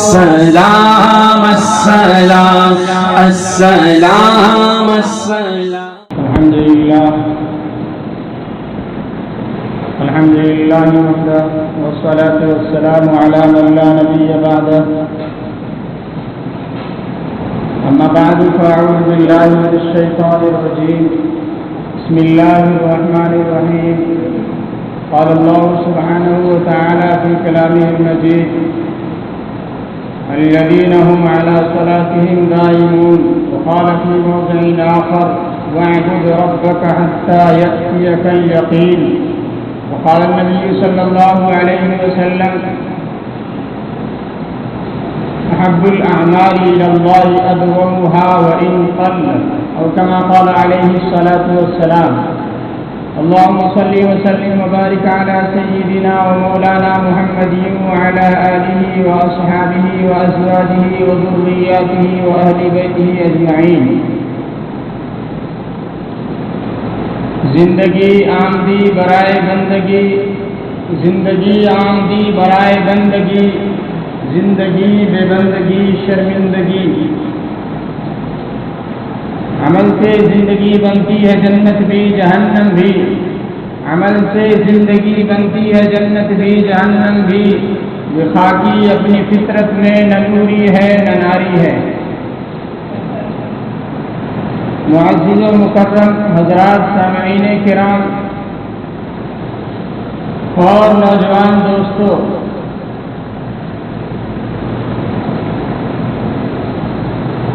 السلام السلام السلام السلام. الحمد لله وحده والصلاة والسلام على من لا نبي بعده. أما بعد فأعوذ بالله من الشيطان الرجيم. بسم الله الرحمن الرحيم. قال الله سبحانه وتعالى في كلامه المجيد: الذين هم على صلاتهم دائمون. وقال في موضع آخر: واعبد ربك حتى يأتيك اليقين. وقال النبي صلى الله عليه وسلم: أحب الأعمال إلى الله أدومها وإن قل، أو كما قال عليه الصلاة والسلام. اللهم صل وسلم وبارك على سيدنا ومولانا محمد وعلى آله وأصحابه وأزواجه وذرياته وأهل بيته أجمعين. زندگی آمدی برائے بندگی، زندگی آمدی برائے بندگی، زندگی بے بندگی شرمندگی. عمل سے زندگی بنتی ہے جنت بھی جہنم بھی، عمل سے زندگی بنتی ہے جنت بھی جہنم بھی. یہ خاکی اپنی فطرت میں نہ نوری ہے نہ ناری ہے. معزز و مکرم حضرات، سامعین کرام اور نوجوان دوستو،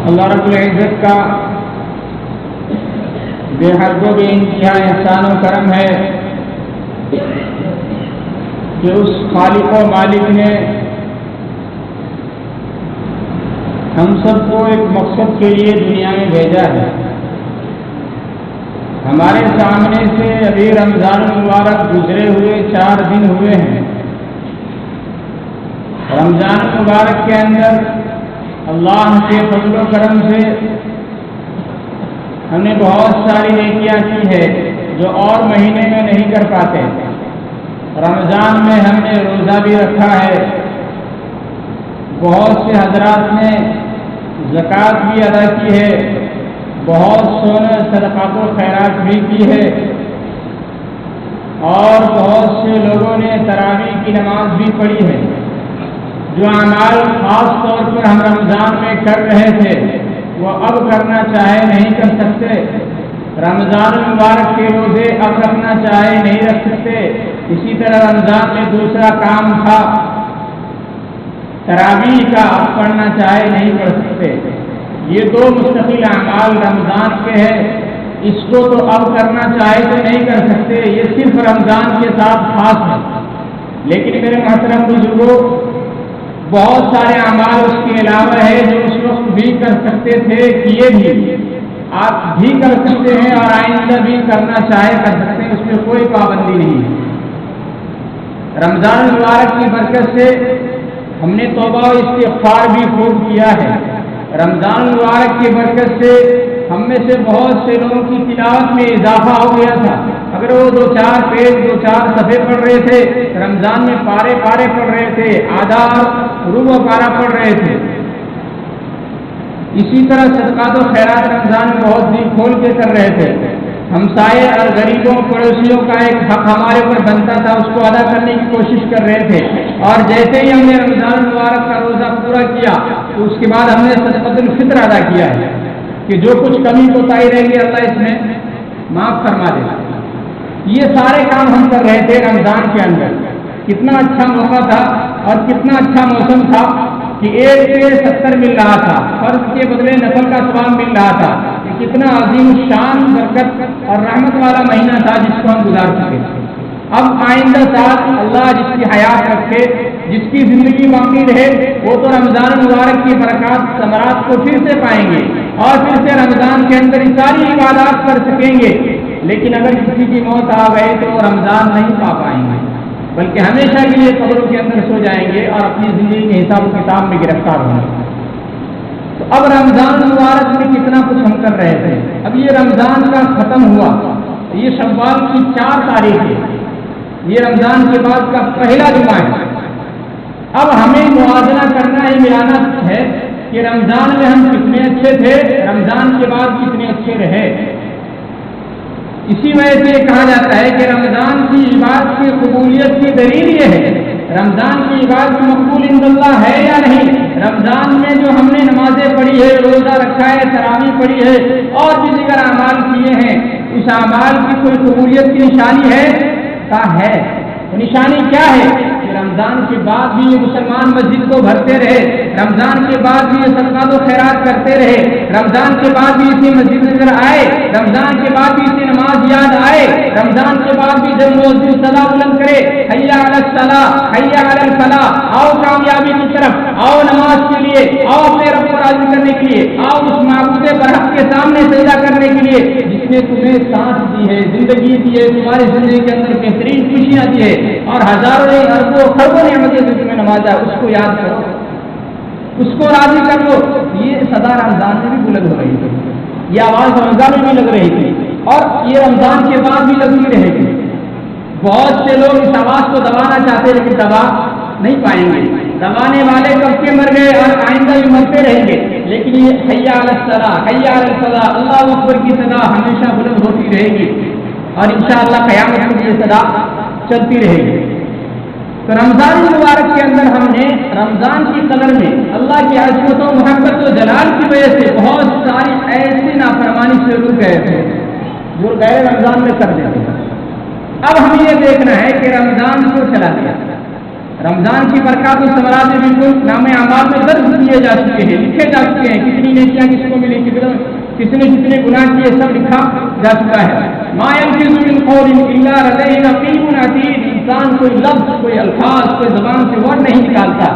اللہ رب العزت کا بے حد و بے انتہا احسان و کرم ہے کہ اس خالق و مالک نے ہم سب کو ایک مقصد کے لیے دنیا میں بھیجا ہے. ہمارے سامنے سے ابھی رمضان المبارک گزرے ہوئے 4 دن ہوئے ہیں. رمضان المبارک کے اندر اللہ کے فضل و کرم سے ہم نے بہت ساری نیکیاں کی ہے جو اور مہینے میں نہیں کر پاتے. رمضان میں ہم نے روزہ بھی رکھا ہے، بہت سے حضرات نے زکوٰۃ بھی ادا کی ہے، بہت سونے صدقات و خیرات بھی کی ہے، اور بہت سے لوگوں نے تراویح کی نماز بھی پڑھی ہے. جو اعمال خاص طور پر ہم رمضان میں کر رہے تھے وہ اب کرنا چاہے نہیں کر سکتے. رمضان المبارک کے روزے اب رکھنا چاہے نہیں رکھ سکتے. اسی طرح رمضان میں دوسرا کام تھا تراویح کا، اب پڑھنا چاہے نہیں پڑھ سکتے. یہ 2 مستقل اعمال رمضان کے ہیں، اس کو تو اب کرنا چاہے تو نہیں کر سکتے. یہ صرف رمضان کے ساتھ خاص ہے. لیکن میرے محترم بزرگوں، بہت سارے اعمال اس کے علاوہ ہے جو اس وقت بھی کر سکتے تھے، کیے بھی، آپ بھی کر سکتے ہیں اور آئندہ بھی کرنا چاہے کر سکتے ہیں، اس میں کوئی پابندی نہیں ہے. رمضان المبارک کی برکت سے ہم نے توبہ و استغفار بھی خوب کیا ہے. رمضان المبارک کی برکت سے ہم میں سے بہت سے لوگوں کی تلاوت میں اضافہ ہو گیا تھا. اگر وہ 2-4 پیج 2-4 صفحے پڑھ رہے تھے، رمضان میں پارے پارے پڑھ رہے تھے، آدھا ربع پارا پڑھ رہے تھے. اسی طرح صدقات و خیرات رمضان میں بہت دل کھول کے کر رہے تھے. ہمسائے اور غریبوں پڑوسیوں کا ایک حق ہمارے اوپر بنتا تھا، اس کو ادا کرنے کی کوشش کر رہے تھے. اور جیسے ہی ہم نے رمضان المبارک کا روزہ پورا کیا تو اس کے بعد ہم نے صدقۃ الفطر ادا کیا ہے کہ جو کچھ کمی کوتاہی رہیں گے اللہ اس میں معاف فرما دے. یہ سارے کام ہم کر رہے تھے رمضان کے اندر. کتنا اچھا موقع تھا اور کتنا اچھا موسم تھا کہ 1 سے 70 مل رہا تھا، فرض کے بدلے نفل کا ثواب مل رہا تھا. کتنا عظیم الشان برکت اور رحمت والا مہینہ تھا جس کو ہم گزار چکے. اب آئندہ سال اللہ جس کی حیات رکھے، جس کی زندگی باقی رہے، وہ تو رمضان مبارک کی برکات ثمرات کو پھر سے پائیں گے اور پھر سے رمضان کے اندر ساری عبادات کر سکیں گے. لیکن اگر کسی کی موت آ گئی تو رمضان نہیں پا پائیں گے، بلکہ ہمیشہ کے لیے قبروں کے اندر سو جائیں گے اور اپنی زندگی کے حساب و کتاب میں گرفتار ہوں گے. تو اب رمضان مبارک میں کتنا کچھ ہم کر رہے تھے. اب یہ رمضان کا ختم ہوا، یہ شوال کی 4 تاریخ ہے، یہ رمضان کے بعد کا پہلا جمعہ ہے. اب ہمیں موازنہ کرنا ہے کہ رمضان میں ہم کتنے اچھے تھے، رمضان کے بعد کتنے اچھے رہے۔ اسی وجہ سے کہا جاتا ہے کہ رمضان کی عبادت کی قبولیت کی دلیل یہ ہے، رمضان کی عبادت مقبول عند اللہ ہے یا نہیں۔ رمضان میں جو ہم نے نمازیں پڑھی ہے، روزہ رکھا ہے، تراویح پڑھی ہے اور بھی دیگر اعمال کیے ہیں، اس اعمال کی کوئی قبولیت کی نشانی ہے؟ ہے نشانی کیا ہے کہ رمضان کے بعد بھی یہ مسلمان مسجد کو بھرتے رہے، رمضان کے بعد بھی یہ صدقات و خیرات کرتے رہے، رمضان کے بعد بھی اسی مسجد نظر آئے، رمضان کے بعد بھی اسی نماز یاد آئے، رمضان کے بعد بھی جب موضوع صدا بلند کرے حیا علی الصلاۃ حیا علی الفلاح، آؤ کامیابی کی طرف، آؤ نماز کے لیے، آؤ اپنے رب کو راضی کرنے کے لیے، آؤ اس معبود برحق کے سامنے سجدہ کرنے کے لیے جس نے تمہیں سانس دی ہے، زندگی دی ہے، تمہاری زندگی کے اندر بہترین خوشیاں دی ہے اور ہزاروں اربوں خربوں نعمتیں سے تمہیں نوازا، اس کو یاد کرو، اس کو راضی کر لو۔ یہ صدا رمضان میں بھی بلند ہو رہی تھی، یہ آواز رمضان میں بھی لگ رہی تھی اور یہ رمضان کے بعد بھی لگتی رہے گی۔ بہت سے لوگ اس آواز کو دبانا چاہتے لیکن دبا نہیں پائیں گے، دبانے والے کب کے مر گئے اور آئندہ بھی مرتے رہیں گے، لیکن یہ حیا علی الصلاۃ حیا علی الفلاح اللہ اکبر کی صدا ہمیشہ بلند ہوتی رہے گی اور انشاءاللہ قیامت میں یہ صدا چلتی رہے گی۔ تو رمضان مبارک کے اندر ہم نے رمضان کی قدر میں اللہ کی عظمت و محبت و جلال کی وجہ سے بہت ساری ایسی نافرمانی سے رک گئے تھے جو غیر رمضان میں کر دیتے ہیں۔ اب ہمیں یہ دیکھنا ہے کہ رمضان کو چلا دیا، رمضان کی برکات و ثمرات بالکل نام اعمال میں درج کیے جا چکے ہیں، لکھے جا چکے ہیں، کتنی نیکیاں کس کو ملی، کس نے کتنے گناہ کیے، سب لکھا جا چکا ہے۔ ما یلفظ من قول الا لدیہ رقیب عتید، انسان کوئی لفظ، کوئی الفاظ، کوئی زبان سے ورڈ نہیں نکالتا،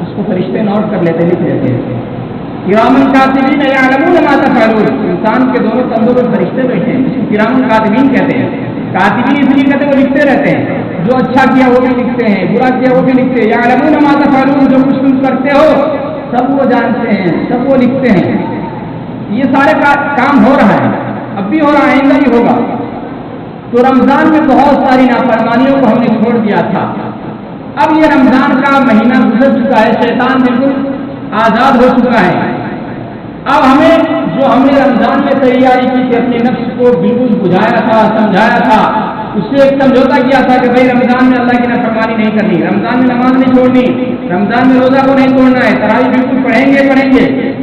اس کو فرشتے نوٹ کر لیتے، لکھ لیتے ہیں۔ کرام کاتبین یعلمون ما تفعلون، انسان کے دونوں کندھوں پر فرشتے بیٹھے ہیں، اس کو کرام کاتبین کہتے ہیں۔ کاتبین اس لیے کہتے ہیں وہ لکھتے رہتے ہیں، جو اچھا کیا وہ بھی لکھتے ہیں، برا کیا وہ بھی لکھتے ہیں۔ یعلمون ما تفعلون، جو کچھ تم کرتے ہو سب وہ جانتے ہیں، سب وہ لکھتے ہیں۔ یہ سارے کام ہو رہا ہے، اب بھی ہو رہا ہے، آئندہ بھی ہوگا۔ تو رمضان میں بہت ساری نافرمانیوں کو ہم نے چھوڑ دیا تھا، اب یہ رمضان کا مہینہ گزر چکا ہے، شیطان بالکل آزاد ہو چکا ہے۔ اب ہمیں جو ہم نے رمضان میں تیاری کی تھی، اپنے نفس کو بالکل بجھایا تھا، سمجھایا تھا، اس سے ایک سمجھوتا کیا تھا کہ بھائی رمضان میں اللہ کی نافرمانی نہیں کرنی، رمضان میں نماز نہیں چھوڑنی، رمضان میں روزہ کو نہیں توڑنا ہے، تراویح بالکل پڑھیں گے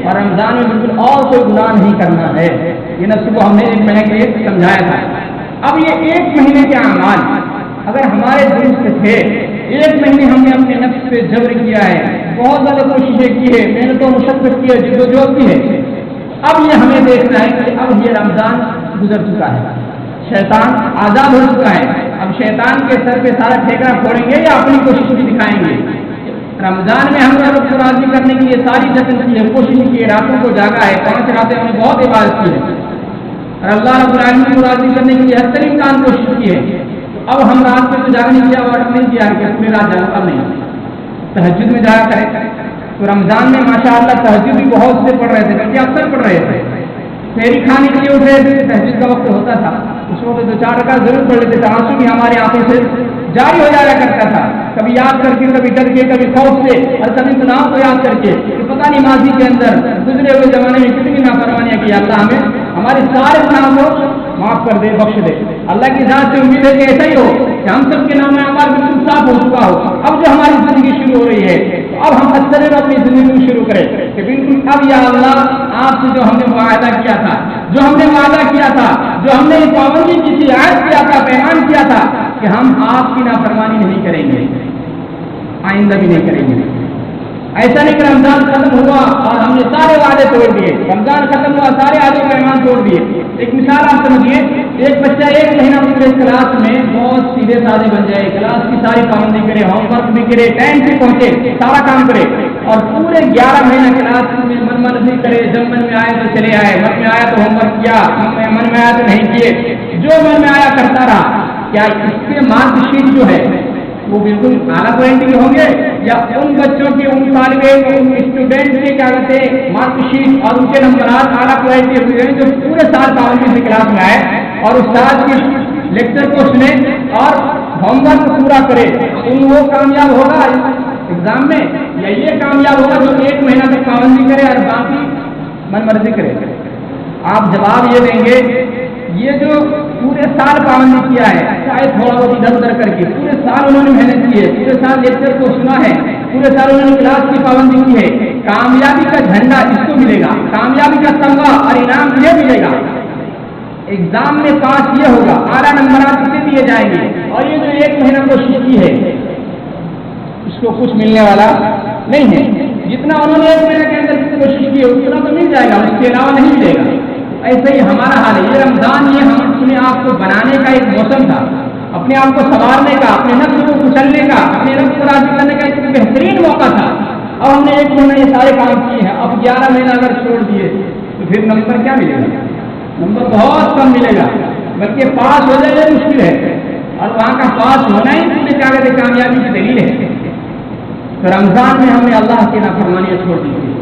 اور رمضان میں بالکل اور کوئی گناہ نہیں کرنا ہے۔ یہ نفس کو ہم نے ایک مہینے کے لیے سمجھایا تھا۔ اب یہ ایک مہینے کے اعمال اگر ہمارے دل سے تھے، ایک مہینے ہم نے اپنے نفس پہ جبر کیا ہے، بہت زیادہ کوششیں کی ہے، محنت و مشقت کی ہے، جد و جہد کی ہے، اب یہ ہمیں دیکھنا ہے کہ اب یہ رمضان گزر چکا ہے، شیطان آزاد ہو چکا ہے، اب شیطان کے سر پہ سارا ٹھیکہ پھوڑیں گے یا اپنی کوشش بھی دکھائیں گے۔ رمضان میں ہم نے رب کو راضی کرنے کے لیے ساری جتن کی ہے، کوشش کی ہے، راتوں کو جاگا ہے، 5 راتیں ہم نے بہت عبادت کی ہے اور اللہ رب العالمین کو راضی کرنے کے لیے ہر طریقے امکان کوشش کی ہے۔ اب ہم رات میں تو جاگنے کیا اور نہیں کیا کہ پوری رات جاگا، اب نہیں، تہجد میں جایا کریں۔ تو رمضان میں ماشاءاللہ تہجد بھی بہت سے پڑھ رہے تھے، بلکہ اکثر پڑھ رہے تھے، سحری کھانے کے لیے اٹھ رہے تھے، تہجد کا وقت ہوتا تھا، اس وقت 2-4 رکعت ضرور پڑھ لیتے تھے، آنسو بھی ہمارے آنکھوں سے جاری ہو جایا کرتا تھا، کبھی یاد کر کے، کبھی ڈر کے، کبھی خوف سے اور کبھی گناہوں کو یاد کر کے کہ پتہ نہیں ماضی کے اندر گزرے ہوئے زمانے میں کتنی نافرمانیاں کی، اللہ ہمیں ہمارے سارے گناہوں کو معاف کر دے، بخش دے۔ اللہ کی ذات سے امید ہے کہ ایسا ہی ہو کہ ہم سب کے نام اعمال بالکل صاف ہو چکا ہو۔ اب جو ہماری زندگی شروع ہو رہی ہے، اب ہم اچھے اپنی زندگی کو شروع کریں کہ بالکل اب یا اللہ آپ سے جو ہم نے معاہدہ کیا تھا، جو ہم نے وعدہ کیا تھا، جو ہم نے پابندی کی تھی، عہد کیا تھا، پیمان کیا تھا کہ ہم آپ کی نافرمانی نہیں کریں گے، آئندہ بھی نہیں کریں گے۔ ایسا نہیں کہ رمضان ختم ہوا اور ہم نے سارے وعدے توڑ دیے، رمضان ختم ہوا سارے عہد و پیمان توڑ دیے۔ ایک مثال آپ سمجھیے، ایک بچہ 1 مہینہ پورے کلاس میں بہت سیدھے سادے بن جائے، کلاس کی ساری پابندی کرے، ہوم ورک بھی کرے، ٹائم سے پہنچے، سارا کام کرے، اور پورے 11 مہینہ کلاس میں من بھی کرے، جب من میں آئے تو چلے آئے، من میں آیا تو ہوم ورک کیا، من میں آیا تو نہیں کیے، جو من میں آیا کرتا رہا، کیا اس کے مارک شیٹ جو ہے وہ بالکل اعلیٰ کوالٹی کے ہوں گے، یا ان بچوں کے، ان طالب علم، ان اسٹوڈنٹ کے کیا کہتے ہیں مارک شیٹ اور ان کے نمبرات اعلیٰ کوالٹی کے جو پورے سال پابندی سے کلاس میں آئے اور استاد کے لیکچر کو سنے اور ہوم ورک پورا کرے، ان وہ کامیاب ہوگا ایگزام میں، یا یہ کامیاب ہوگا جو 1 مہینہ تک پابندی کرے من مرضی کرے. آپ جواب یہ دیں گے یہ جو پورے سال پابندی کیا ہے, چاہے تھوڑا بہت ادھر ادھر کر کے, پورے سال انہوں نے محنت کی ہے, پورے سال لیکچر کو سنا ہے, پورے سال انہوں نے کلاس کی پابندی کی ہے, کامیابی کا جھنڈا اس کو ملے گا, کامیابی کا تمغہ اور انعام یہ ملے گا, ایگزام میں پاس یہ ہوگا, اعلیٰ نمبرات اسے دیے جائیں گے, اور یہ جو ایک مہینہ کوشش کی ہے اس کو کچھ ملنے والا نہیں ہے. جتنا انہوں نے ایک مہینے کے اندر کوشش کی ہے اتنا تو مل جائے گا, اس کے علاوہ نہیں ملے گا. ایسے ہی ہمارا حال ہے. یہ رمضان یہ ہم اپنے آپ کو بنانے کا ایک موسم تھا, اپنے آپ کو سنوارنے کا, اپنے نفس کو کچلنے کا, اپنے نفس کو راضی کرنے کا ایک بہترین موقع تھا. اور ہم نے ایک مہینہ یہ سارے کام کیے ہیں. اب 11 مہینہ اگر چھوڑ دیے تو پھر نمبر کیا ملے گا؟ نمبر بہت کم ملے گا, بلکہ پاس ہو جائے یہ مشکل ہے, اور وہاں کا پاس ہونا ہی اس میں کیا کہتے کامیابی کی دلیل ہے. تو رمضان میں ہم نے اللہ کی نافرمانیاں چھوڑ دی تھی,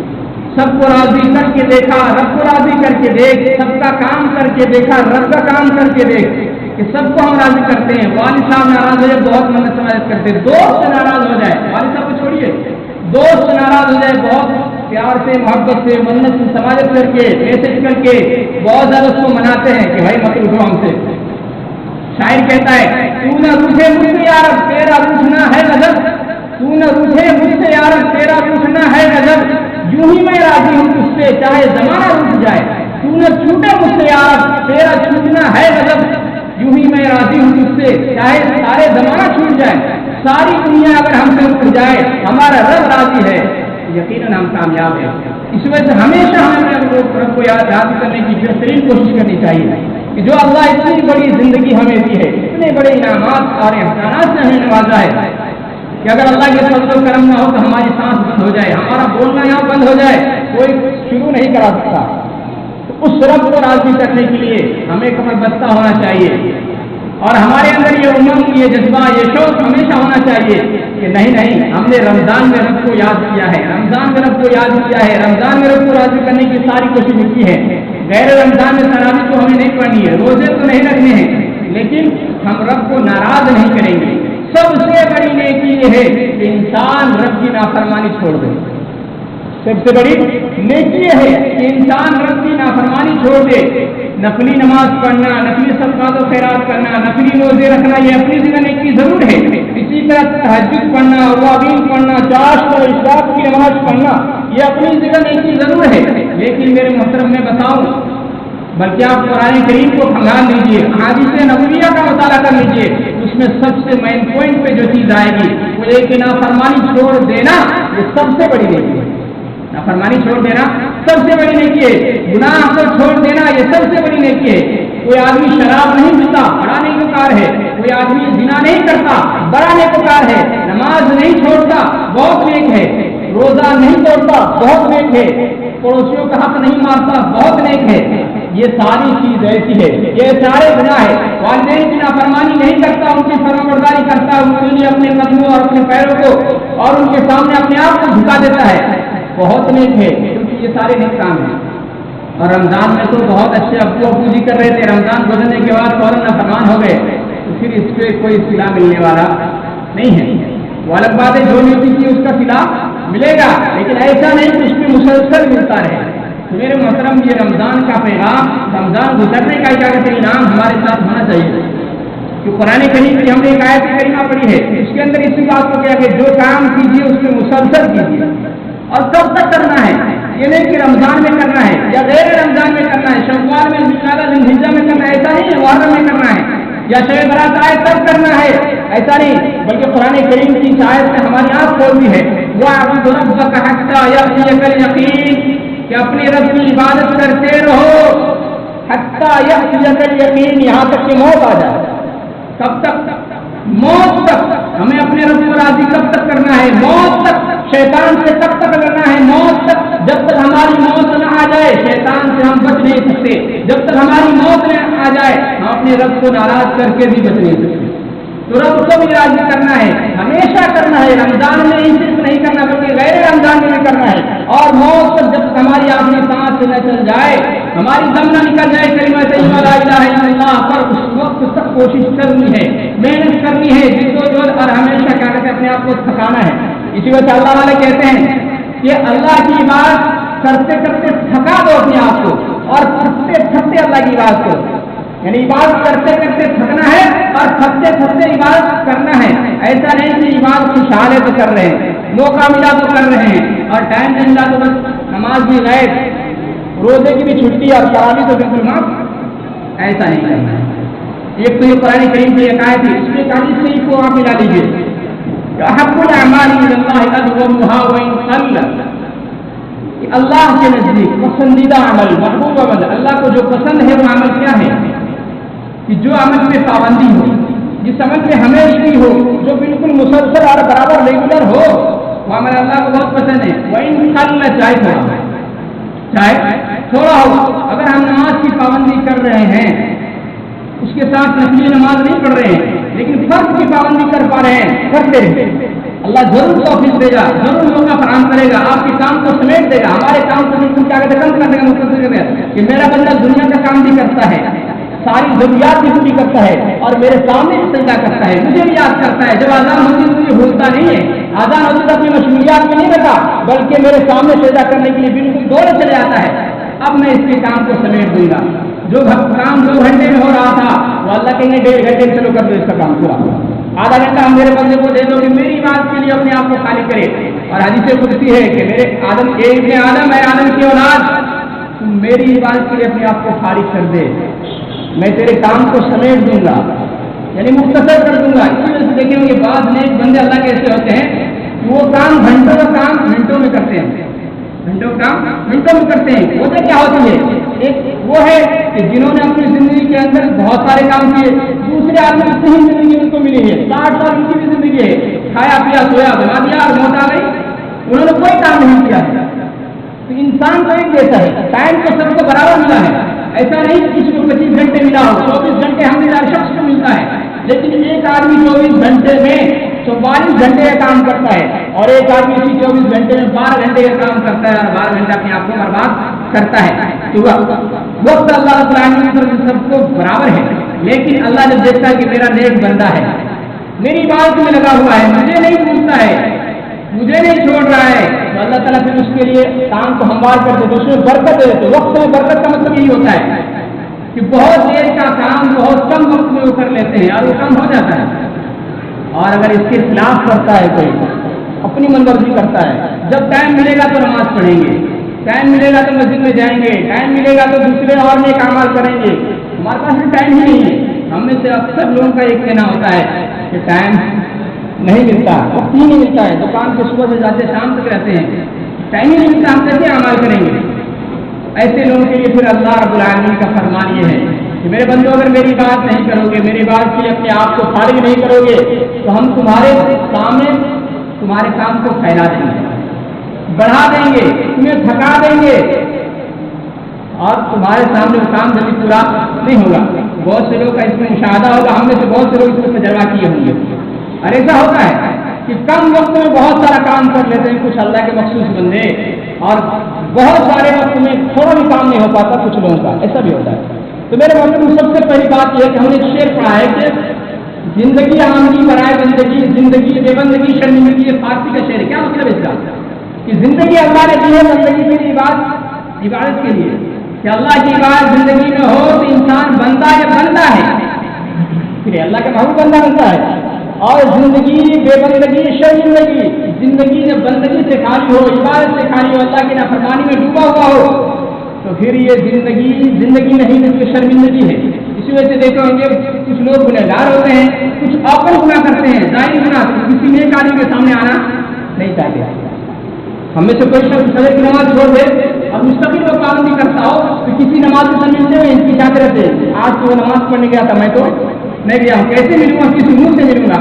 سب کو راضی کر کے دیکھا, رب کو راضی کر کے دیکھ, سب کا کام کر کے دیکھا, رب کا کام کر کے دیکھ کہ سب کو ہم راضی کرتے ہیں. والد صاحب ناراض ہو جائے بہت منت سماجت کرتے ہیں, دوست ناراض ہو جائے, والد صاحب کو چھوڑیے, دوست ناراض ہو جائے بہت پیار سے محبت سے منت سے سماجت کر کے میسج کر کے بہت زیادہ اس کو مناتے ہیں کہ بھائی مت اٹھو ہم سے. شاعر کہتا ہے تو نہ روٹھے مجھ سے یار تیرا روٹھنا ہے غضب, تو نہ روٹھے مجھ سے یار تیرا روٹھنا ہے غضب, یوں ہی میں راضی ہوں تجھ سے چاہے زمانہ روٹ جائے, تو نہ چھوٹے مجھ سے یار تیرا چھوٹنا ہے غضب, یوں ہی میں راضی ہوں تجھ سے چاہے سارے زمانہ چھوٹ جائے. ساری دنیا اگر ہم سے اٹھ جائے ہمارا رب راضی ہے, یقیناً ہم کامیاب ہیں. اس وجہ سے ہمیشہ ہمیں رب کو یاد کرنے کی بہترین کوشش کرنی چاہیے کہ جو اللہ اتنی بڑی زندگی ہمیں دی ہے, اتنے بڑے انعامات اور احسانات سے ہمیں نوازا ہے کہ اگر اللہ کے فضل و کرم نہ ہو تو ہماری سانس بند ہو جائے, ہمارا بولنا یہاں بند ہو جائے, کوئی شروع نہیں کرا سکتا. تو اس رب کو راضی کرنے کے لیے ہمیں کمر بستہ ہونا چاہیے, اور ہمارے اندر یہ امنگ, یہ جذبہ, یہ شوق ہمیشہ ہونا چاہیے کہ نہیں ہم نے رمضان میں رب کو یاد کیا ہے, رمضان میں رب کو یاد کیا ہے, رمضان میں رب کو راضی کرنے کی ساری کوشش کی ہے. غیر رمضان میں تراویح تو ہمیں نہیں پڑھنی ہے, روزے تو نہیں رکھنے ہیں, لیکن ہم رب کو ناراض نہیں کریں گے. سب سے بڑی نیکی یہ ہے کہ انسان رب کی نافرمانی چھوڑ دے. سب سے بڑی نیکی یہ ہے کہ انسان رب کی نافرمانی چھوڑ دے. نفلی نماز پڑھنا, نفلی صدقات و خیرات کرنا, نفلی روزے رکھنا یہ اپنی جگہ نیکی ضرور ہے. اسی طرح تہجد پڑھنا, اوابین پڑھنا, چاشت اور اشراق کی نماز پڑھنا یہ اپنی جگہ نیکی ضرور ہے. لیکن میرے محترم میں بتاؤں, بلکہ آپ قرآن کریم کو کھنگال لیجیے, احادیث نبویہ کا مطالعہ کر لیجیے, اس میں سب سے مین پوائنٹ پہ جو چیز آئے گی وہ ایک نافرمانی چھوڑ دینا یہ سب سے بڑی نیکی ہے. نافرمانی چھوڑ دینا سب سے بڑی نیکی ہے. گناہ کو چھوڑ دینا یہ سب سے بڑی نیکی ہے. کوئی آدمی شراب نہیں پیتا, بڑا نیکوکار ہے. کوئی آدمی زنا نہیں کرتا, بڑا نیکوکار ہے. نماز نہیں چھوڑتا, بہت نیک ہے. روزہ نہیں توڑتا, بہت نیک ہے. پڑوسیوں کا حق نہیں مارتا, بہت نیک ہے. یہ ساری چیز ایسی ہے, یہ سارے گناہ ہے. والدین کی نافرمانی نہیں کرتا, ان کی فرمانبرداری کرتا, ان کے لیے اپنے قدموں اور اپنے پیروں کو اور ان کے سامنے اپنے آپ کو جھکا دیتا ہے, بہت نیک ہے, کیونکہ یہ سارے نیک کام ہیں. اور رمضان میں تو بہت اچھے ابو جی کر رہے تھے, رمضان گزرنے کے بعد فوراً نافرمان ہو گئے, تو پھر اس پہ کوئی صلہ ملنے والا نہیں ہے. وہ الگ بات ہے, جو نیکی کی اس کا صلہ ملے گا, لیکن ایسا نہیں کہ اس پہ مسلسل ملتا رہے. تو میرے محترم یہ رمضان کا پیغام, رمضان گزرنے کا اجازت انعام ہمارے ساتھ ہونا چاہیے. جو قرآن کریم کی ہم نے ایک آیت کریمہ پڑھی ہے, اس کے اندر اسی بات کو کیا کہ جو کام کیجیے اس میں مسلسل کیجیے, اور کب تک کرنا ہے. یہ نہیں کہ رمضان میں کرنا ہے یا غیر رمضان میں کرنا ہے, شوال میں, ذوالحجہ میں کرنا ہے, ایسا نہیں ہے. محرم میں کرنا ہے یا شب برات آئے تب کرنا ہے, ایسا نہیں. بلکہ قرآن کریم کی آیت سے ہماری آنکھ کھولتی ہے, وَاعْبُدْ رَبَّكَ حَتَّىٰ يَأْتِيَكَ الْيَقِينُ, کہ اپنے رب کی عبادت کرتے رہو حتیٰ یأتیک الیقین, یہاں تک کہ موت آ جائے. کب تک؟ موت تک. ہمیں اپنے رب کو راضی کب تک کرنا ہے؟ موت تک. شیطان سے کب تک لڑنا ہے؟ موت تک. جب تک ہماری موت نہ آ جائے شیطان سے ہم بچ نہیں سکتے. جب تک ہماری موت نہ آ جائے ہم اپنے رب کو ناراض کر کے بھی بچ نہیں سکتے. تو رب کو بھی راضی کرنا ہے, ہمیشہ کرنا ہے. رمضان میں ہی صرف نہیں کرنا بلکہ غیر رمضان میں بھی کرنا ہے. اور موت تک جب تک ہماری آخری سانس نہ چل جائے, ہماری دم نہ نکل جائے کلمہ طیبہ لا الہ الا اللہ پر, اس وقت تک کوشش کرنی ہے, محنت کرنی ہے, جدوجہد, اور ہمیشہ کیا کہتے ہیں اپنے آپ کو تھکانا ہے. اسی وجہ سے اللہ والے کہتے ہیں کہ اللہ کی بات کرتے کرتے تھکا دو اپنے آپ کو اور تھکتے تھکتے اللہ کی عبادت کرو. یعنی عبادت کرتے کرتے تھکنا ہے اور تھکتے تھکتے عبادت کرنا ہے. ایسا نہیں کہ عبادت خوشحال ہے تو کر رہے ہیں, موقع ملا تو کر رہے ہیں, اور ٹائم نہیں ملا تو بس نماز بھی غائب, روزے کی بھی چھٹی اور تراویح تو بالکل معاف. ایسا نہیں کرنا ہے. ایک تو یہ قرآن کریم کی ایک آیت ہے, اس میں حدیث سے کو آپ ملا لیجیے. احب الاعمال الى اللہ ادومها وان قل, اللہ کے نزدیک پسندیدہ عمل, محبوب عمل, اللہ کو جو پسند ہے وہ عمل کیا ہے؟ کہ جو عمل میں پابندی ہو, جس عمل میں ہمیشہ ہو, جو بالکل مسلسل اور برابر ریگولر ہو, وہ عمل اللہ کو بہت پسند ہے. وان قل, چاہے تھوڑا ہو. اگر ہم نماز کی پابندی کر رہے ہیں, اس کے ساتھ نفلی نماز نہیں پڑھ رہے ہیں, لیکن فرض کی پابندی کر پا رہے ہیں, کرتے رہے, اللہ ضرور توفیق دے گا, ضرور موقع فراہم کرے گا, آپ کے کام کو سمیٹ دے گا. ہمارے کام کو بالکل کیا کہتے ہیں, کم کرنے کا مقصد کہ میرا بندہ دنیا کا کام بھی کرتا ہے, ساری ضروریات بھی پوری کرتا ہے, اور میرے سامنے بھی سجدہ کرتا ہے, مجھے بھی یاد کرتا ہے. جب آزان ہوتی ہے مجھے بھولتا نہیں ہے, آزان ہوتی تو اپنی مشغولیات میں نہیں رہتا, بلکہ میرے سامنے سجدہ کرنے کے لیے بالکل دوڑے چلے آتا ہے. اب میں اس کے کام کو سمیٹ دوں گا. جو کام 2 گھنٹے میں ہو رہا تھا وہ اللہ کہیں گے 1.5 گھنٹے میں چلو کر دو اس کا کام پورا. آدھا گھنٹہ ہم میرے بندے کو دے دو کہ میری بات کے لیے اپنے آپ کو خالی کرے. اور حدیث قدسی ہے کہ میرے آدم ابن آدم ہے, آدم کی اولاد, تم میری بات کے لیے اپنے آپ کو خالی کر دے, میں تیرے کام کو سمیٹ دوں گا, یعنی مختصر کر دوں گا. اسی وجہ سے دیکھیں گے بعض نیک بندے اللہ کے ایسے ہوتے ہیں کہ وہ کام گھنٹوں کا کام منٹوں میں کرتے ہیں, گھنٹوں کا منٹوں میں کرتے ہیں. وجہ کیا ہوتی ہے؟ ایک وہ ہے کہ جنہوں نے اپنی زندگی کے اندر بہت سارے کام کیے, دوسرے آدمی اتنی ہی زندگی ان کو ملی ہے, 60 سال ان کی بھی زندگی ہے, کھایا پیا سویا بنا دیا اور موت آ گئی, انہوں نے کوئی کام نہیں کیا ہے. تو انسان تو ایک جیسا ہے, ٹائم تو سب کو برابر ملا ہے. ایسا نہیں کہ کسی کو 25 گھنٹے ملا ہو, 24 گھنٹے ہم ہر شخص کو ملتا ہے, لیکن ایک آدمی 24 گھنٹے میں 44 گھنٹے کا کام کرتا ہے, اور ایک آدمی اسی 24 گھنٹے میں 12 گھنٹے کا کام کرتا ہے, اور 12 گھنٹہ اپنے آپ کو برباد کرتا ہے. تو وقت اللہ رب العالمین کی طرف سب کو برابر ہے, لیکن اللہ جب دیکھتا ہے کہ میرا نیک بندہ ہے, میری عبادت میں لگا ہوا ہے, مجھے نہیں بھولتا ہے, مجھے نہیں چھوڑ رہا ہے, تو اللہ تعالیٰ پھر اس کے لیے کام کو ہموار کر دیتے, اس میں برکت دے دیتے. وقت میں برکت کا مطلب یہی ہوتا ہے کہ بہت دیر کا کام بہت کم وقت میں وہ کر لیتے ہیں اور وہ کم ہو جاتا ہے. اور اگر اس کے خلاف کرتا ہے کوئی, اپنی من مرضی کرتا ہے, جب ٹائم ملے گا تو نماز پڑھیں گے, ٹائم ملے گا تو مسجد میں جائیں گے, ٹائم ملے گا تو دوسرے اور نیک اعمال کریں گے, ہمارے پاس بھی ٹائم ہی نہیں ہے. ہم میں سے اکثر لوگوں کا ایک کہنا ہوتا ہے کہ ٹائم نہیں ملتا, وقت ہی نہیں ملتا ہے, دکان کے صبح سے جاتے شام تک رہتے ہیں, ٹائم ہی نہیں ملتا, ہم کیسے اعمال کریں گے؟ ایسے لوگوں کے لیے پھر اللہ رب العالمین کا فرمان یہ ہے کہ میرے بندوں اگر میری بات نہیں کرو گے, میری بات کے لیے اپنے آپ کو فارغ نہیں کرو گے, تو ہم تمہارے سامنے تمہارے کام کو پھیلا دیں گے, بڑھا دیں گے, تمہیں تھکا دیں گے, اور تمہارے سامنے وہ کام جلدی پورا نہیں ہوگا. بہت سے لوگ کا اس میں مشاہدہ ہوگا, ہم میں سے بہت سے لوگ اس میں تجربہ کیے ہوں گے. اور ایسا ہوتا ہے کہ کم وقت میں بہت سارا کام کر لیتے ہیں کچھ اللہ کے مخصوص بندے, اور بہت سارے وقت میں تھوڑا بھی کام نہیں ہو پاتا کچھ لوگوں کا, ایسا بھی ہوتا ہے. تو میرے محترم سب سے پہلی بات یہ ہے کہ ہم نے ایک شعر پڑھا ہے کہ زندگی آمدنی برائے بندگی, زندگی بے بندگی شرمندگی, یہ فارسی کا شعر ہے. کیا مطلب اس کا؟ کہ زندگی اللہ نے دی ہے بندگی کے لیے, عبادت کے لیے, کہ اللہ کی عبادت زندگی میں ہو تو انسان بندہ یا بندہ ہے, پھر اللہ کا محبوب بندہ بنتا ہے. اور زندگی بے بندگی شرمندگی, زندگی جب بندگی سے خالی ہو, عبادت سے خالی ہو, اللہ کی نافرمانی میں ڈوبا ہوا ہو, تو پھر یہ زندگی نہیں بلکہ شرمندگی ہے. اسی وجہ سے دیکھو گے کچھ لوگ گنہگار ہوتے ہیں, کچھ اوپن گناہ کرتے ہیں, ظاہری گناہ, کسی نیک آدمی کے سامنے آنا نہیں چاہتے. ہم میں سے کوئی شخص فجر کی نماز چھوڑ دے اور مستقل وہ پابندی کرتا ہو تو کسی نماز سے ملتے ہوئے ان کی چاہتے رہتے ہیں, آج تو وہ نماز پڑھنے گیا تھا, میں تو نہیں گیا ہوں, کیسے ملوں گا, کسی منہ سے ملوں گا.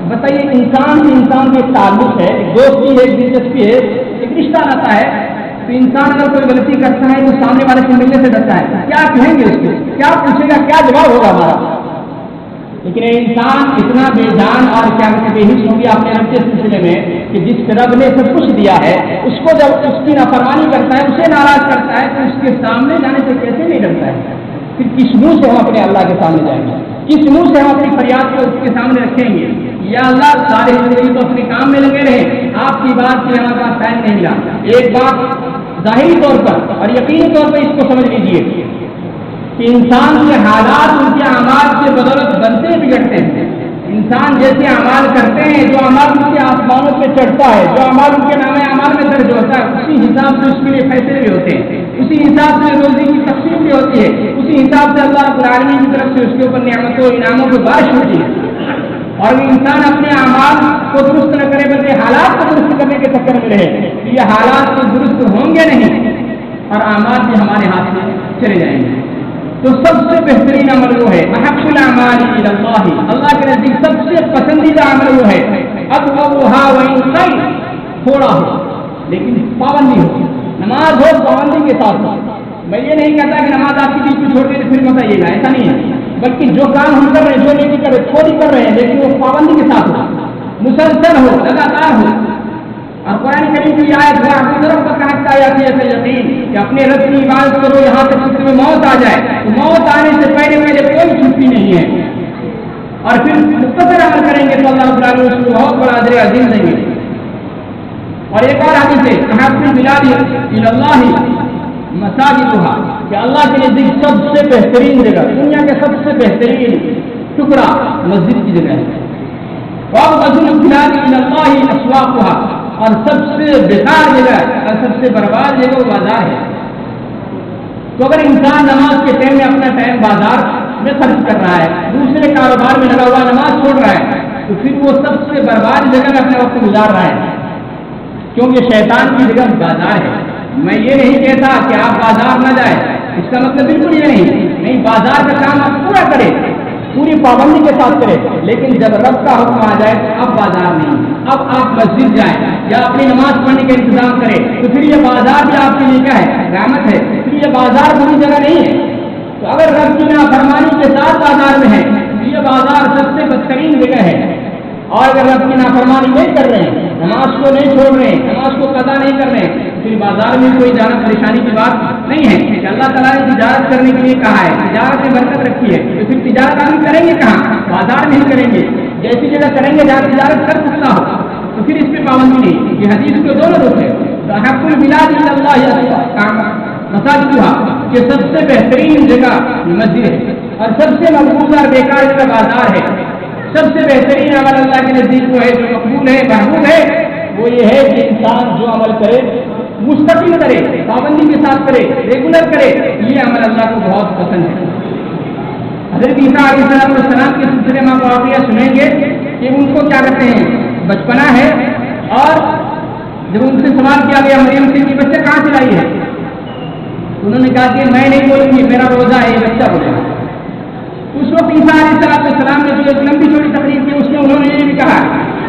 بتائیے, انسان کا ایک تعلق ہے, ایک دوستی ہے, ایک دلچسپی ہے, ایک رشتہ رہتا ہے. تو انسان اگر کوئی غلطی کرتا ہے تو سامنے والے سے ملنے سے ڈرتا ہے, کیا کہیں گے اس کو, کیا پوچھے گا, کیا جواب ہوگا ہمارا. لیکن انسان اتنا بے جان اور کیا بے حس ہو گیا اپنے رب کے سلسلے میں کہ جس رب نے سب کچھ دیا ہے اس کو جب اس کی نافرمانی کرتا ہے, اسے ناراض کرتا ہے, تو اس کے سامنے جانے سے کیسے نہیں ڈرتا ہے. پھر کس منہ سے ہم اپنے اللہ کے سامنے جائیں گے, کس منہ سے ہم اپنی فریاد کو اس کے سامنے رکھیں گے. یا اللہ سارے زندگی تو اپنے کام میں لگے رہے, آپ کی بات سے ہمارے پاس ٹائم نہیں ملا. ایک بات ظاہری طور پر اور یقینی طور پر اس کو سمجھ لیجیے کہ انسان کے حالات ان کے اعمال کے بدولت بنتے بگڑتے ہیں. انسان جیسے اعمال کرتے ہیں، جو اعمال ان کے آسمانوں پہ چڑھتا ہے، جو اعمال ان کے نام اعمال میں درج ہوتا ہے، اسی حساب سے اس کے لیے فیصلے بھی ہوتے ہیں، اسی حساب سے روزی کی تقسیم بھی ہوتی ہے، اسی حساب سے اللہ رب العالمین کی طرف سے اس کے اوپر نعمتوں و انعاموں کی بارش ہوتی ہے. اور انسان اپنے اعمال کو درست نہ کرے بلکہ حالات کو درست کرنے کے چکر میں رہے، یہ حالات تو درست ہوں گے نہیں اور اعمال بھی ہمارے ہاتھ میں چلے جائیں گے. تو سب سے بہترین عمل وہ ہے احب الاعمال الی اللہ، اللہ کے نزدیک سب سے پسندیدہ عمل وہ ہے اطوبھا وان قل، تھوڑا ہو لیکن پابندی ہو، نماز ہو پابندی کے ساتھ. میں یہ نہیں کہتا کہ نماز آپ کی بیچ میں چھوڑ کے پھر بتائیے گا، ایسا نہیں ہے، بلکہ جو کام ہم کر رہے ہیں، جو نیکی کر رہے ہیں، تھوڑی کر رہے ہیں لیکن وہ پابندی کے ساتھ ہو، مسلسل ہو، لگاتار ہو. اور قرآن کریم کی آیت ہے اپنی طرف کا کہتا ہے ایسا یقین کہ اپنے رب کی عبادت کرو یہاں تک کہ تمہیں موت آ جائے. تو موت آنے سے پہلے کوئی چھٹی نہیں ہے، اور پھر مختصر عمل کریں گے تو اللہ رب العالمین اس کو بہت بڑا اجر عظیم دیں گے. اور ایک اور حدیث ہے احب البلاد الی اللہ مساجدھا، کہ اللہ کے نزدیک سب سے بہترین جگہ، دنیا کے سب سے بہترین ٹکڑا مسجد کی جگہ ہے. وابغض البلاد الی اللہ اسواقھا، اور سب سے بیکار جگہ اور سب سے برباد جگہ وہ بازار ہے. تو اگر انسان نماز کے ٹائم میں اپنا ٹائم بازار میں خرچ کر رہا ہے، دوسرے کاروبار میں لگا ہوا نماز چھوڑ رہا ہے، تو پھر وہ سب سے برباد جگہ میں اپنا وقت گزار رہا ہے، کیونکہ شیطان کی جگہ بازار ہے. میں یہ نہیں کہتا کہ آپ بازار نہ جائیں، اس کا مطلب بالکل یہ نہیں، بازار کا کام آپ پورا کریں، پوری پابندی کے ساتھ کرے، لیکن جب رب کا حکم آ جائے تو اب بازار نہیں، اب آپ مسجد جائیں یا اپنی نماز پڑھنے کا انتظام کریں، تو پھر یہ بازار بھی آپ کے لیے کیا ہے؟ رحمت ہے. پھر یہ بازار بری جگہ نہیں ہے. تو اگر رب کی نافرمانی کے ساتھ بازار میں ہے تو یہ بازار سب سے بدترین جگہ ہے. اور اگر رب کی نافرمانی نہیں کر رہے ہیں، نماز کو نہیں چھوڑ رہے ہیں، نماز کو قضا نہیں کر رہے ہیں، پھر بازار میں کوئی زیادہ پریشانی کی بات نہیں ہے. کہ اللہ تعالیٰ نے تجارت کرنے کے لیے کہا ہے، تجارت میں برکت رکھی ہے، تو پھر تجارت آدمی کریں گے کہاں؟ بازار میں ہی کریں گے. جیسی جگہ کریں گے جہاں تجارت کر سکتا ہو تو پھر اس پہ پابندی نہیں. یہ حدیث کے دونوں رخ ہے. احب البلاد الی اللہ مساجدھا، کہ سب سے بہترین جگہ مسجد ہے اور سب سے مقبول اور بیکار جگہ بازار ہے. سب سے بہترین عمل اللہ کے نزدیک وہ ہے جو مقبول ہے، محبوب ہے، وہ یہ ہے کہ انسان جو عمل کرے مستقل کرے، پابندی کے ساتھ کرے، ریگولر کرے. یہ عمل اللہ کو بہت پسند ہے. حضرت عیسیٰ علیہ السلام کے سلسلے میں آپ واقعہ سنیں گے کہ ان کو کیا کہتے ہیں، بچپنا ہے، اور جب ان سے سوال کیا گیا مریم سے کہ بچہ کہاں سے لائی ہے، انہوں نے کہا کہ میں نہیں بولوں گی، میرا روزہ ہے، یہ بچہ بولے گا. اس وقت عیسیٰ علیہ السلام نے جو ایک لمبی چوڑی تقریر کی، اس میں انہوں نے یہ بھی کہا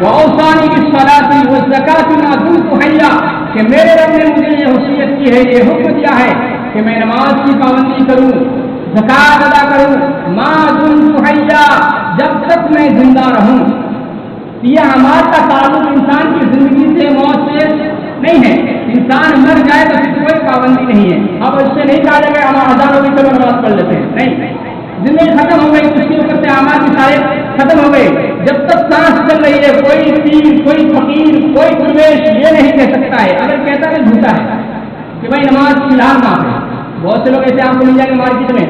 وَأَوْصَانِي بِالصَّلَاةِ وَالزَّكَاةِ مَا دُمْتُ حَيًّا، کہ میرے رب نے مجھے یہ وصیت کی ہے، یہ حکم دیا ہے کہ میں نماز کی پابندی کروں، زکات ادا کروں، ما دمت حیا، جب تک میں زندہ رہوں. یہ اعمال کا تعلق انسان کی زندگی سے، موت سے نہیں ہے. انسان مر جائے تو پھر کوئی پابندی نہیں ہے. اب اس سے نہیں کہا جائے گا ہم ہزاروں بھی چلو نماز پڑھ لیتے ہیں، نہیں. زندگی ختم ہو گئی، اس کے اوپر سے اعمال بھی سارے ختم ہو گئے. جب تک سانس چل رہی ہے کوئی پیر، کوئی فقیر، کوئی درویش یہ نہیں کہہ سکتا ہے، اگر کہتا ہے جھوٹا ہے کہ بھائی نماز فی الحال معاف ہے. بہت سے لوگ ایسے آپ کو مل جائیں گے مارکیٹ میں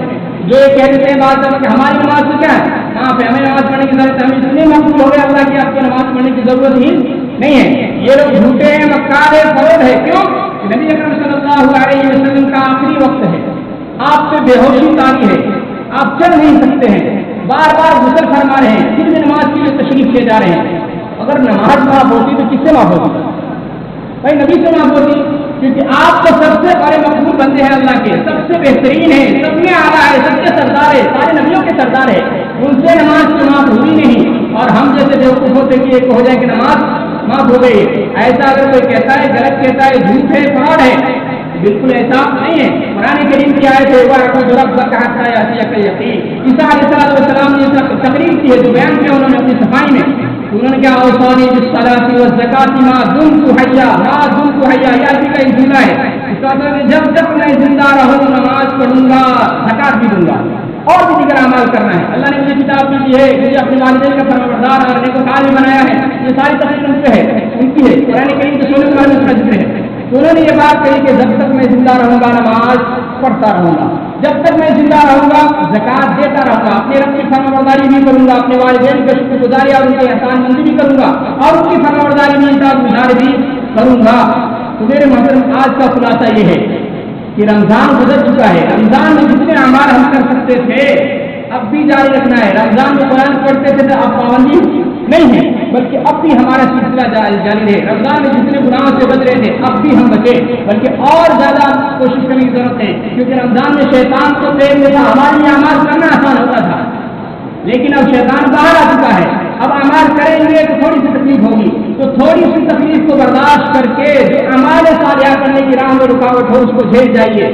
جو یہ کہہ دیتے ہیں بات کہ ہماری نماز تو کیا ہے، معاف ہے، ہمیں نماز پڑھنے کی ضرورت ہے، ہم اتنے مقبول ہو گئے اللہ کی آپ کو نماز پڑھنے کی ضرورت ہی نہیں ہے. یہ لوگ جھوٹے ہیں، مکار ہے، فروغ ہے. کیوں؟ نبی اکرم صلی اللہ علیہ وسلم کا آخری وقت ہے، آپ سے بے ہوشی تاری ہے، آپ چل نہیں سکتے ہیں، بار بار غسل فرما رہے ہیں، پھر بھی نماز کے لیے تشریف لے جا رہے ہیں. اگر نماز معاف ہوتی تو کس سے معاف ہوتی؟ بھائی نبی سے معاف ہوتی، کیونکہ آپ تو سب سے بڑے مقبول بندے ہیں اللہ کے، سب سے بہترین ہے، سب میں اعلیٰ ہے، سب کے سردار ہے، سارے نبیوں کے سردار ہے. ان سے نماز کی معاف ہوئی نہیں، اور ہم جیسے بیوقوف ہوتے کہ ایک ہو جائے کہ نماز معاف ہو گئی. ایسا اگر کوئی کہتا ہے، غلط کہتا ہے، جھوٹ ہے، فراڈ ہے، بالکل ایسا نہیں ہے. قرآن کریم کی آیت ہے عیسیٰ علیہ السلام نے تقریر کی ہے، جو بیان کیا انہوں نے اپنی صفائی میں، انہوں نے کیا اوصانی بالصلاۃ والزکاۃ ما دمت حیا، ما دمت حیا، یہ عربی کا ایک جملہ ہے. اس کا مطلب ہے جب تک میں زندہ رہوں نماز پڑھوں گا، زکات بھی دوں گا، اور بھی دیگر اعمال کرنا ہے. اللہ نے مجھے کتاب بھی دی ہے، مجھے اپنے والدین کا فرمانبردار اور نیکوکار بھی بنایا ہے. یہ ساری تقریر ان پہ ہے، ان کی ہے. قرآن کریم کے 16 پارے میں اس کا ذکر ہے. تو انہوں نے یہ بات کہی کہ جب تک میں زندہ رہوں گا نماز پڑھتا رہوں گا، جب تک میں زندہ رہوں گا زکوٰۃ دیتا رہوں گا، اپنے رب کی فرمانبرداری بھی کروں گا، اپنے والدین کی شکر گزاری اور ان کی احسان مندی بھی کروں گا، اور ان کی فرمانبرداری میں اطاعت گزار بھی کروں گا۔ تو میرے محترم آج کا خلاصہ یہ ہے کہ رمضان گزر چکا ہے، رمضان میں جتنے اعمال ہم کر سکتے تھے اب بھی جاری رکھنا ہے۔ رمضان میں قرآن پڑھتے تھے تو اب پابندی نہیں ہے، بلکہ اب بھی ہمارا سلسلہ جاری رہے۔ رمضان میں جتنے گناہوں سے بچ رہے تھے اب بھی ہم بچے، بلکہ اور زیادہ کوشش کرنے کی ضرورت ہے، کیونکہ رمضان میں شیطان کو پریب میں تھا، ہمارے لیے اعمال کرنا آسان ہوتا تھا، لیکن اب شیطان باہر آ چکا ہے۔ اب اعمال کریں گے تو تھوڑی سی تکلیف ہوگی، تو تھوڑی سی تکلیف کو برداشت کر کے جو اعمال صالحہ کرنے کی راہ میں رکاوٹ ہو اس کو جھیل جائیے،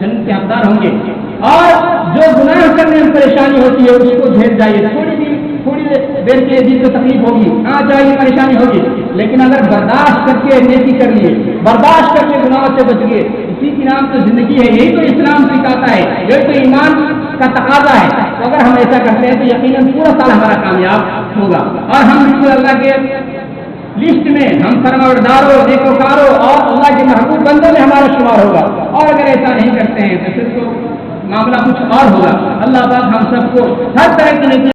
جنت کے حقدار ہوں گے۔ اور جو گناہ کرنے میں پریشانی ہوتی ہے اس کو جھیل جائیے، تھوڑی دیر کے لیے تو تکلیف ہوگی، چاہیے پریشانی ہوگی، لیکن اگر برداشت کر کے نیکی کر لیے، برداشت کر کے گناہوں سے بچ گئے، اسی کی نام تو زندگی ہے، یہی تو اسلام سکھاتا ہے، یہی تو ایمان کا تقاضا ہے۔ تو اگر ہم ایسا کرتے ہیں تو یقیناً پورا سال ہمارا کامیاب ہوگا، اور ہم بالکل اللہ کے لسٹ میں ہم فرمانبرداروں، نیکوکاروں اور اللہ کے محبوب بندوں میں ہمارا شمار ہوگا۔ اور اگر ایسا نہیں کرتے ہیں تو پھر تو معاملہ کچھ اور ہوگا۔ اللہ پاک ہم سب کو ہر طرح کی